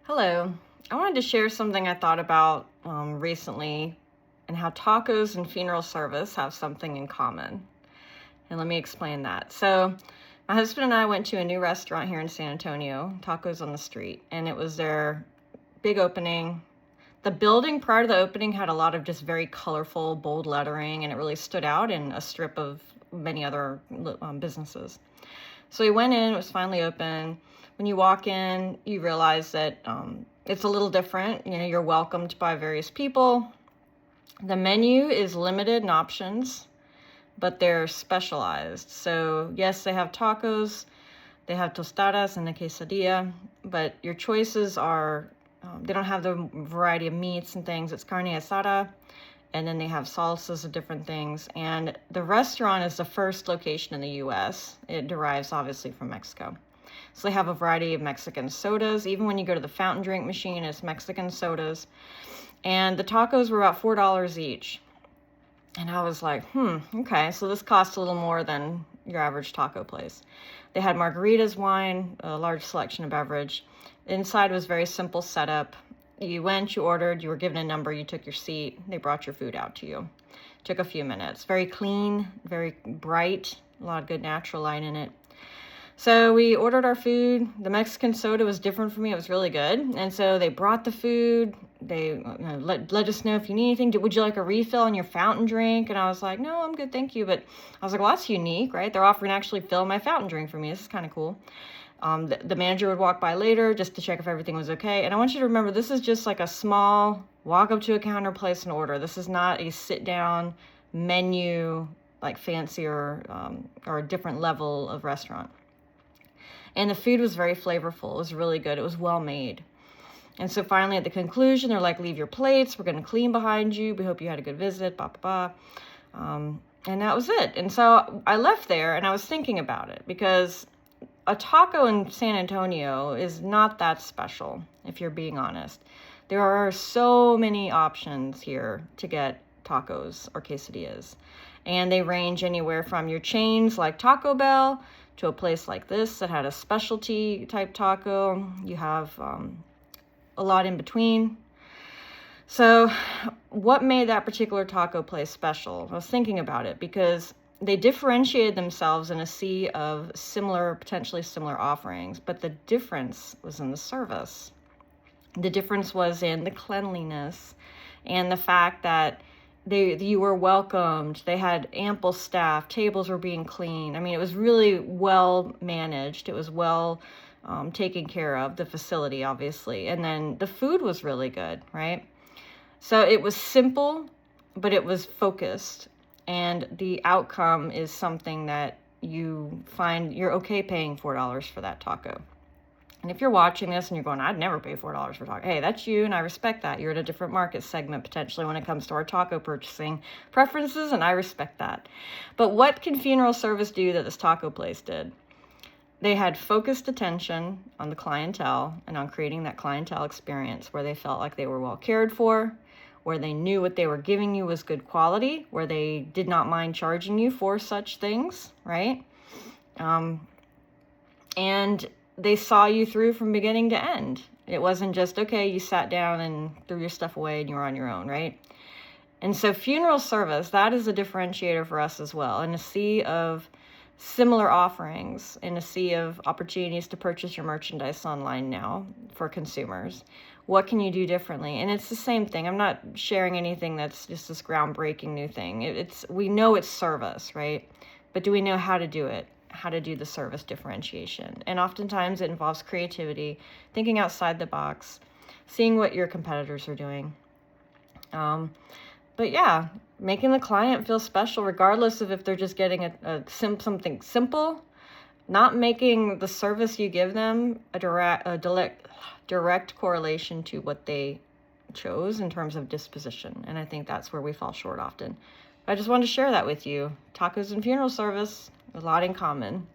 Hello. I wanted to share something I thought about recently and how tacos and funeral service have something in common. And let me explain that. So, my husband and I went to a new restaurant here in San Antonio, Tacos on the Street, and it was their big opening. The building prior to the opening had a lot of just very colorful, bold lettering, and it really stood out in a strip of many other businesses. So we went in, it was finally open. When you walk in, you realize that it's a little different. You know, you're welcomed by various people. The menu is limited in options, but they're specialized. So yes, they have tacos, they have tostadas and a quesadilla, but your choices are, they don't have the variety of meats and things. It's carne asada, and then they have salsas of different things. And the restaurant is the first location in the U.S. It derives obviously from Mexico. So they have a variety of Mexican sodas. Even when you go to the fountain drink machine, it's Mexican sodas. And the tacos were about $4 each. And I was like, okay, so this costs a little more than your average taco place. They had margaritas, wine, a large selection of beverage. Inside was very simple setup. You went, you ordered, you were given a number, you took your seat, they brought your food out to you. Took a few minutes. Very clean, very bright, a lot of good natural light in it. So we ordered our food. The Mexican soda was different for me. It was really good. And so they brought the food. They let us know if you need anything. Would you like a refill on your fountain drink? And I was like, no, I'm good, thank you. But I was like, well, that's unique, right? They're offering to actually fill my fountain drink for me. This is kind of cool. The manager would walk by later just to check if everything was okay. And I want you to remember, this is just like a small walk up to a counter, place an order. This is not a sit down menu, like fancier or a different level of restaurant. And the food was very flavorful. It was really good. It was well made. And so finally at the conclusion, they're like, leave your plates. We're going to clean behind you. We hope you had a good visit, blah, blah, blah. And that was it. And so I left there and I was thinking about it because a taco in San Antonio is not that special, if you're being honest. There are so many options here to get tacos or quesadillas. And they range anywhere from your chains like Taco Bell to a place like this that had a specialty type taco. You have a lot in between. So what made that particular taco place special? I was thinking about it because they differentiated themselves in a sea of potentially similar offerings, but the difference was in the service. The difference was in the cleanliness and the fact that you were welcomed. They had ample staff. Tables were being cleaned. I mean, it was really well managed. It was well taken care of, the facility, obviously. And then the food was really good, right? So it was simple, but it was focused. And the outcome is something that you find you're okay paying $4 for that taco. And if you're watching this and you're going, I'd never pay $4 for taco. Hey, that's you, and I respect that. You're in a different market segment potentially when it comes to our taco purchasing preferences, and I respect that. But what can funeral service do that this taco place did? They had focused attention on the clientele and on creating that clientele experience where they felt like they were well cared for, where they knew what they were giving you was good quality, where they did not mind charging you for such things, right? And they saw you through from beginning to end. It wasn't just, okay, you sat down and threw your stuff away and you were on your own, right? And so funeral service, that is a differentiator for us as well. In a sea of similar offerings, in a sea of opportunities to purchase your merchandise online now for consumers, what can you do differently? And it's the same thing. I'm not sharing anything that's just this groundbreaking new thing. We know it's service, right? But do we know how to do it? How to do the service differentiation? And oftentimes it involves creativity, thinking outside the box, seeing what your competitors are doing. But yeah, making the client feel special regardless of if they're just getting something simple, not making the service you give them a direct correlation to what they chose in terms of disposition. And I think that's where we fall short often. I just wanted to share that with you. Tacos and funeral service, a lot in common.